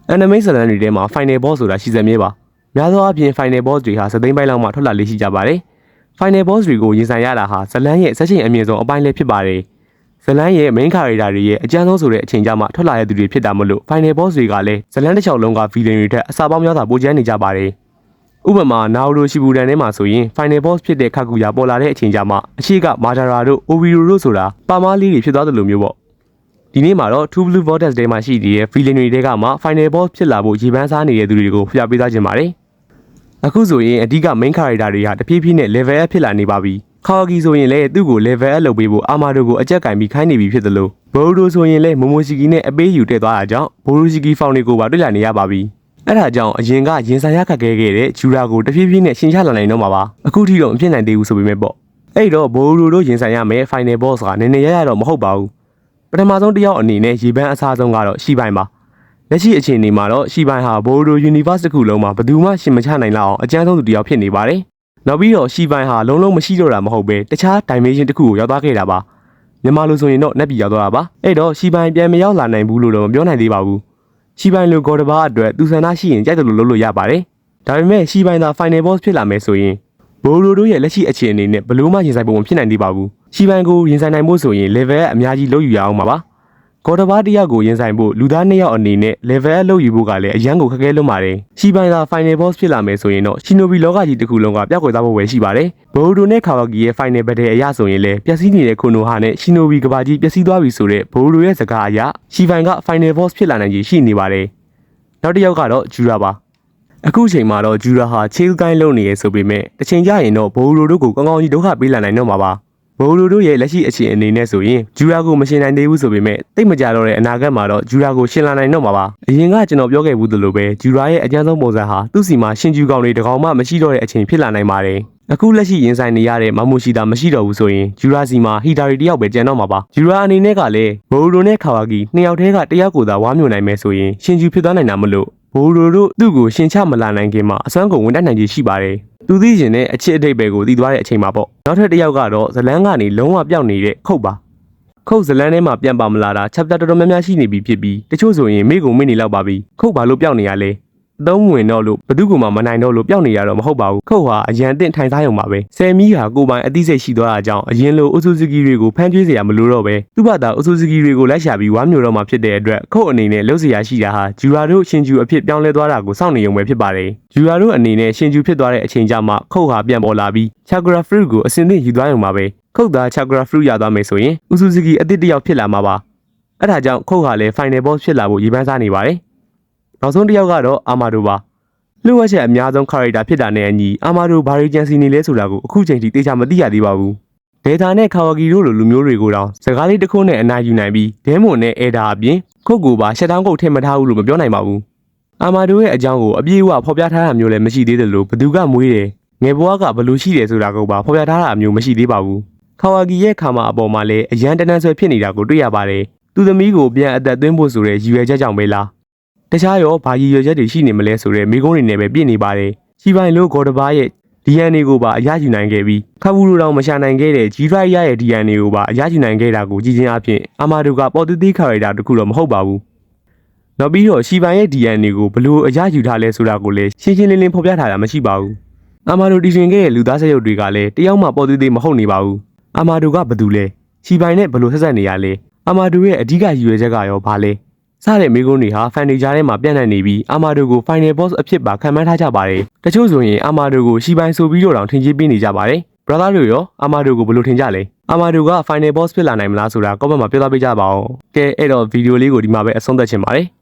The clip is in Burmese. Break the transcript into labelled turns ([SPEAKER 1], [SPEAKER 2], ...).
[SPEAKER 1] Anime ဇာတ်လမ်းတွေထဲမှာ Final Boss ဆိုတာရှိစမြဲပါများသောအားဖြင့် Final Boss တွေဟာစသိန်းပိုင်းလောက်မှထွက်လာလေးရှိကြပါတယ် Final Boss တွေကိုရင်ဆိုင်ရတာဟာဇလန်းရဲ့ဆက်ချိန်အမြင့်ဆုံးအပိုင်းလေးဖြစ်ပါတယ်ဇလန်းရဲ့ main character တွေရဲ့အကျဉ်းဆုံးဆိုတဲ့အချိန်ကြမှာထွက်လာတဲ့သူတွေဖြစ်တာမလို့ Final Boss တွေကလည်းဇလန်းတစ်ချောင်းလုံးက villain တွေထက်အစာပေါင်းများစွာပိုကျန်းနေကြပါတယ်ဥပမာ Naruto Shippuden ထဲမှာဆိုရင် Final Boss ဖြစ်တဲ့ Kaguya ပေါ်လာတဲ့အချိန်ကြမှာအရှိက Madara တို့ Obito တို့ဆိုတာပါမားလေးတွေဖြစ်သွားတယ်လို့မျိုးပေါ့ဒီနေ့မှာတော့ True Blue Vortex ထဲမှာရှိနေတဲ့ villain တွေထဲကမှ Final Boss ဖြစ်လာဖို့ရေပန်းစားနေတဲ့သူတွေကိုဖျက်ပေးသွားခြင်းပါတယ်အခုဆိုရင်အဓိက main character တွေဟာတဖြည်းဖြည်းနဲ့ level up ဖြစ်လာနေပါပြီခါဝါဂီဆိုရင်လည်းသူ့ကို level up လုပ်ပေးဖို့အာမာဒိုကိုအကြက်ကင်ပြီးခိုင်းနေပြီဖြစ်သလိုဘိုရူဒိုဆိုရင်လည်းမိုမိုရှီကီနဲ့အပေးယူတက်သွားတာကြောင့်ဘိုရူရှီကီဖောင်တွေကိုပါတွေ့လာနေရပါပြီအဲ့ဒါကြောင့်အရင်ကရင်ဆိုင်ရခက်ခဲခဲ့တဲ့ဂျူရာကိုတဖြည်းဖြည်းနဲ့ရှင်ချလာနိုင်တော့မှာပါအခုထိတော့မဖြစ်နိုင်သေးဘူးဆိုပေမဲ့ပေါ့အဲ့တော့ဘိုရူဒိုရင်ဆိုင်ရမယ့် final boss ကနည်းနည်းရတော့မဟုတ်ပါဘူးပထမဆုံးတစ်ယောက်အနေနဲ့ရေပန်းအစားဆုံးကတော့ရှီပိုင်ပါလက်ရှိအခြေအနေမှာတော့ရှီပိုင်ဟာဘိုရူဒို universe တစ်ခုလုံးမှာဘယ်သူမှရှင်မချနိုင်လောက်အောင်အကျန်းဆုံးသူတစ်ယောက်ဖြစ်နေပါတယ်နောက်ပြီးတော့ရှီပိုင်ဟာလုံးလုံးမရှိတော့တာမဟုတ်ပဲတခြား dimension တစ်ခုကိုရောက်သွားခဲ့တာပါမြန်မာလိုဆိုရင်တော့နက်ပြည်ရောက်သွားတာပါအဲ့တော့ရှီပိုင်ပြန်မရောက်လာနိုင်ဘူးလို့တော့မပြောနိုင်သေးပါဘူးရှီပိုင်လိုဂေါ်တဘာအတွက်သူဆန္ဒရှိရင်ကြိုက်တယ်လို့လုပ်လို့ရပါတယ်ဒါပေမဲ့ရှီပိုင်သာ final boss ဖြစ်လာမယ်ဆိုရင်ဘိုရိုတို့ရဲ့လက်ရှိအခြေအနေနဲ့ဘလို့မှရင်ဆိုင်ဖို့မဖြစ်နိုင်သေးပါဘူးရှီပိုင်ကိုရင်ဆိုင်နိုင်ဖို့ဆိုရင် level အများကြီးလုပ်ယူရအောင်ပါဂေါ်တဘာတစ်ယောက်ကိုရင်ဆိုင်ဖို့လူသား2ယောက်အနေနဲ့ level လုပ်ယူဖို့ကလည်းအရန်ကိုခက်ခဲလွန်းပါတယ်ရှီပိုင်သာ final boss ဖြစ်လာမယ်ဆိုရင်တော့ရှီနိုဘီလောကကြီးတစ်ခုလုံးကပျောက်ကွယ်သွားဖို့ပဲရှိပါတယ်ဘိုရိုနဲ့ခါဝါဂီရဲ့ final battle အရဆိုရင်လည်းပျက်စီးနေတဲ့ခွန်နိုဟာနဲ့ရှီနိုဘီကဘာကြီးပျက်စီးသွားပြီဆိုတဲ့ဘိုရိုရဲ့စကားအရရှီပိုင်က final boss ဖြစ်လာနိုင်ခြေရှိနေပါတယ်နောက်တစ်ယောက်ကတော့ဂျူရာပါအခုချိန်မှာတော့ဂျူရာဟာချေးကိုင်းလုံးနေရဆိုပေမဲ့တစ်ချိန်ကျရင်တော့ဘိုရိုတို့ကိုကောင်းကောင်းကြီးဒုက္ခပေးလာနိုင်တော့မှာပါဘိုရိုတို့ရဲ့လက်ရှိအခြေအနေနဲ့ဆိုရင်ဂျူရာကိုမရှင်နိုင်သေးဘူးဆိုပေမဲ့တိတ်မကြတော့တဲ့အနာဂတ်မှာတော့ဂျူရာကိုရှင်လာနိုင်တော့မှာပါအရင်ကကျွန်တော်ပြောခဲ့ဘူးသလိုပဲဂျူရာရဲ့အကျဉ်းဆုံးပုံစံဟာသူ့စီမှာရှင်ဂျူကောင်တွေတကောင်မှမရှိတော့တဲ့အချိန်ဖြစ်လာနိုင်ပါတယ်အခုလက်ရှိရင်ဆိုင်နေရတဲ့မမိုရှီတာမရှိတော့ဘူးဆိုရင်ဂျူရာစီမှာဟီတာရီတယောက်ပဲကျန်တော့မှာပါဂျူရာအနေနဲ့ကလည်းဘိုရိုနဲ့ခါဝါဂီနှစ်ယောက်တည်းကတယောက်ကိုသာဝါမျိုးနိုင်မယ်ဆိုရင်ရှင်ဂျူဖြစ်သွားနိုင်တာမလို့ဘိုရိုတို့သူ့ကိုရှင်ချမလာနိုင်ခင်မှာအစွမ်းကုန်ဝင်တက်နိုင်ခြေရှိပါတယ်သူသိရင်လည်းအချစ်အတိတ်ပဲကိုသိသွားတဲ့အချိန်မှာပေါ့နောက်ထပ်တစ်ယောက်ကတော့ဇလန်းကနေလုံးဝပျောက်နေတဲ့ခုတ်ပါခုတ်ဇလန်းထဲမှာပြန်ပါမလာတာ chapter တော်တော်များများရှိနေပြီဖြစ်ပြီးတချို့ဆိုရင်မိကုန်မိနေလောက်ပါပြီခုတ်ဘာလို့ပျောက်နေရလဲအသုံးဝင်တော့လို့ဘသူကမှမနိုင်တော့လို့ပျောက်နေရတော့မဟုတ်ပါဘူးခုတ်ဟာအရန်အသင့်ထိုင်စားရုံပါပဲဆယ်မီးဟာကိုပိုင်အသိစိတ်ရှိသွားတာကြောင့်အရင်လိုအိုဆူဇူကီတွေကိုဖမ်းကျွေးเสียရမလို့တော့ပဲသူ့ဘာသာအိုဆူဇူကီတွေကိုလိုက်ရှာပြီးဝါမျိုးတော့မှဖြစ်တဲ့အတွက်ခုတ်အနေနဲ့လှုပ်เสียရရှိတာဟာဂျူရာတို့ရှင်ဂျူအဖြစ်ပြောင်းလဲသွားတာကိုစောင့်နေရုံပဲဖြစ်ပါတယ်ဂျူရာတို့အနေနဲ့ရှင်ဂျူဖြစ်သွားတဲ့အချိန်ကျမှခုတ်ဟာပြန်ပေါ်လာပြီးချာဂရာဖရုကိုအစင်းသင့်ယူသွားရုံပါပဲခုတ်သားချာဂရာဖရုရသွားမယ်ဆိုရင်အိုဆူဇူကီအသစ်တစ်ယောက်ဖြစ်လာမှာပါအဲ့ဒါကြောင့်ခုတ်ဟာလည်း final boss ဖြစ်လာဖို့ရည်ပန်းစားနေပါတယ်နောက်ဆုံးတစ်ယောက်ကတော့အာမာဒိုပါလူ့ဝက်ချက်အများဆုံး character ဖြစ်တာနဲ့အညီအာမာဒိုဘာရီဂျန်စီနေလဲဆိုတာကိုအခုချိန်ထိသိချမသိရသေးပါဘူးဒေတာနဲ့ခါဝါဂီတို့လိုလူမျိုးတွေကိုတောင်စကားလေးတစ်ခုနဲ့အနာယူနိုင်ပြီးဒဲမွန်နဲ့အဲဒါအပြင်ခုတ်ကိုပါရှက်တောင်းကုတ်ထည့်မထားဘူးလို့မပြောနိုင်ပါဘူးအာမာဒိုရဲ့အကြောင်းကိုအပြည့်အဝဖော်ပြထားတာမျိုးလည်းမရှိသေးတယ်လို့ဘသူကမွေးတယ်ငယ်ဘွားကဘလို့ရှိတယ်ဆိုတာကိုပါဖော်ပြထားတာမျိုးမရှိသေးပါဘူးခါဝါဂီရဲ့ခါမအပေါ်မှာလည်းအရန်တန်းဆွဲဖြစ်နေတာကိုတွေ့ရပါတယ်သူသမီးကိုပြန်အသက်သွင်းဖို့ဆိုတဲ့ရည်ရွယ်ချက်ကြောင့်ပဲလားတခြားရောဘာရည်ရွယ်ချက်တွေရှိနေမလဲဆိုတဲ့မိကုန်းတွေနဲ့ပဲပြည့်နေပါတယ်ရှီပိုင်လိုဂေါ်တဘာရဲ့ DNA ကိုပါအရယူနိုင်ခဲ့ပြီးခဘူးလိုတောင်မရှာနိုင်ခဲ့တဲ့ဂျီရိုက်ရရဲ့ DNA ကိုပါအရယူနိုင်ခဲ့တာကိုကြည့်ချင်းအဖြစ်အာမာဒိုကပေါ်တူသီးခါရိုက်တာတခုတော့မဟုတ်ပါဘူးနောက်ပြီးတော့ရှီပိုင်ရဲ့ DNA ကိုဘလို့အရယူထားလဲဆိုတာကိုလည်းရှင်းရှင်းလင်းလင်းဖော်ပြထားတာမရှိပါဘူးအာမာဒိုတည်ရှင်ခဲ့တဲ့လူသားစရုပ်တွေကလည်းတယောက်မှပေါ်တူသီးမဟုတ်နေပါဘူးအာမာဒိုကဘသူလဲရှီပိုင်နဲ့ဘလို့ဆက်ဆက်နေရလဲအာမာဒိုရဲ့အဓိကရည်ရွယ်ချက်ကရောဘာလဲစတဲ့မိကုန်းတွေဟာဖန်နေဂျာထဲမှာပြန့်နှံ့နေပြီးအာမာဒိုကို final boss အဖြစ်ပါခံမှန်းထားကြပါတယ်တချို့ဆိုရင်အာမာဒိုကိုရှီပိုင်ဆိုပြီးတော့တောင်ထင်ကြီးပေးနေကြပါတယ် brother တို့ရောအာမာဒိုကိုဘယ်လိုထင်ကြလဲအာမာဒိုက final boss ဖြစ်လာနိုင်မလားဆိုတာ comment မှာပြောပြပေးကြပါဦးကဲအဲ့တော့ဗီဒီယိုလေးကိုဒီမှာပဲအဆုံးသတ်ချင်ပါတယ်